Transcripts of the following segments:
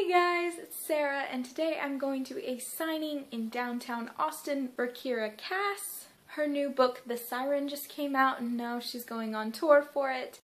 Hey guys, it's Sarah, and today I'm going to a signing in downtown Austin for Kiera Cass. Her new book, The Siren, just came out, and now she's going on tour for it.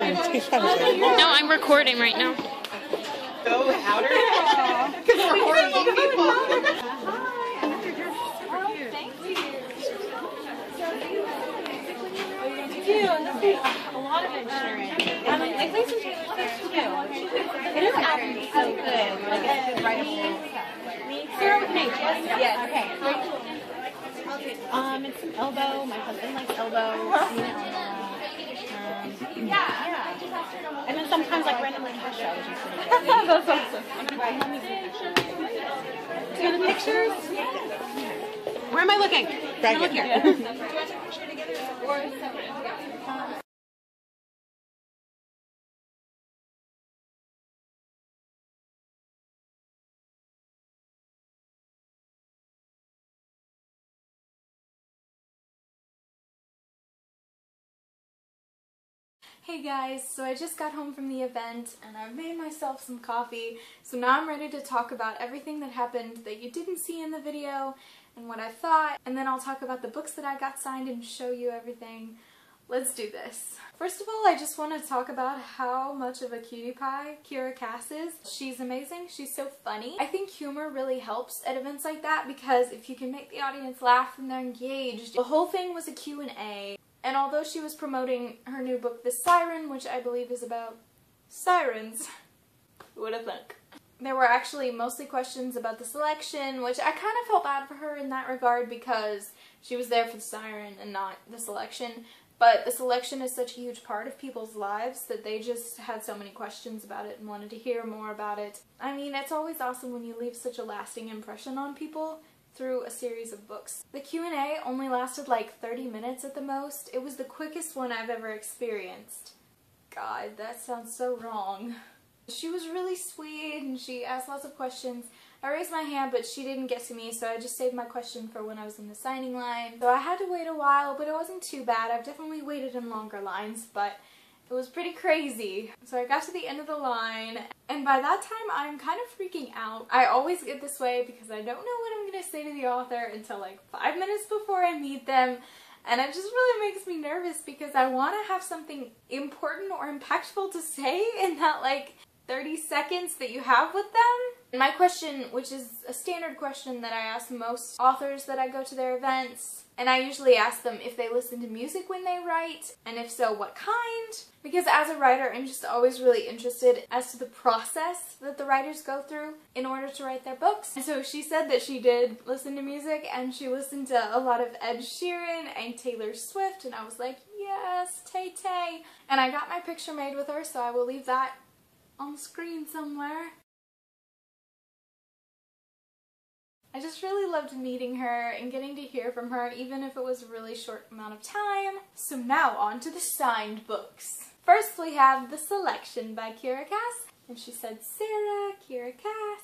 No, I'm recording right now. Go louder. Because we're horrible people. Hi, I think you're super cute. Thank you. A lot of insurance. I play some Taylor Swift too. It is album so good. Like it's good writing. Sarah with Nate. Yes. Okay. It's an elbow. My husband likes elbow. Yeah. And then sometimes like randomly Kesha, which is pretty good. That's awesome. I'm gonna buy home Do you have the pictures? Where am I looking? Right look here. Do you want to take a picture together or separate? Hey guys, so I just got home from the event and I've made myself some coffee, so now I'm ready to talk about everything that happened that you didn't see in the video and what I thought, and then I'll talk about the books that I got signed and show you everything. Let's do this. First of all, I just want to talk about how much of a cutie pie Kiera Cass is. She's amazing. She's so funny. I think humor really helps at events like that because if you can make the audience laugh and they're engaged. The whole thing was a Q&A. And although she was promoting her new book, The Siren, which I believe is about sirens, who would have thunk? There were actually mostly questions about the selection, which I kind of felt bad for her in that regard because she was there for the siren and not the selection. But the selection is such a huge part of people's lives that they just had so many questions about it and wanted to hear more about it. I mean, it's always awesome when you leave such a lasting impression on people through a series of books. The Q&A only lasted like 30 minutes at the most. It was the quickest one I've ever experienced. God, that sounds so wrong. She was really sweet and she asked lots of questions. I raised my hand but she didn't get to me, so I just saved my question for when I was in the signing line. So I had to wait a while, but it wasn't too bad. I've definitely waited in longer lines, but it was pretty crazy. So I got to the end of the line, and by that time I'm kind of freaking out. I always get this way because I don't know what I'm going to say to the author until like 5 minutes before I meet them, and it just really makes me nervous because I want to have something important or impactful to say in that like 30 seconds that you have with them. And my question, which is a standard question that I ask most authors that I go to their events, and I usually ask them if they listen to music when they write, and if so, what kind? Because as a writer, I'm just always really interested as to the process that the writers go through in order to write their books. And so she said that she did listen to music, and she listened to a lot of Ed Sheeran and Taylor Swift, and I was like, yes, Tay-Tay. And I got my picture made with her, so I will leave that on the screen somewhere. I just really loved meeting her and getting to hear from her, even if it was a really short amount of time. So now on to the signed books. First we have The Selection by Kiera Cass, and she said Sarah, Kiera Cass.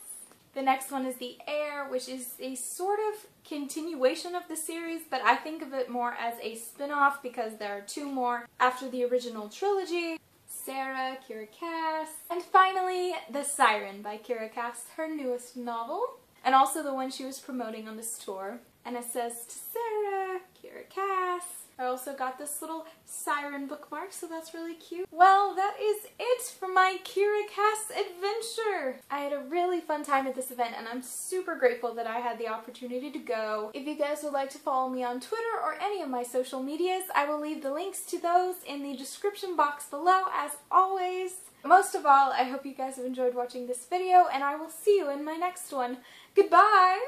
The next one is The Heir, which is a sort of continuation of the series, but I think of it more as a spin-off because there are 2 more after the original trilogy. Sarah, Kiera Cass. And finally, The Siren by Kiera Cass, her newest novel, and also the one she was promoting on this tour. And it says, to Sarah, Kiera Cass. I also got this little siren bookmark, so that's really cute. Well, that is it for my Kiera Cass adventure. I had a really fun time at this event, and I'm super grateful that I had the opportunity to go. If you guys would like to follow me on Twitter or any of my social medias, I will leave the links to those in the description box below, as always. Most of all, I hope you guys have enjoyed watching this video, and I will see you in my next one. Goodbye!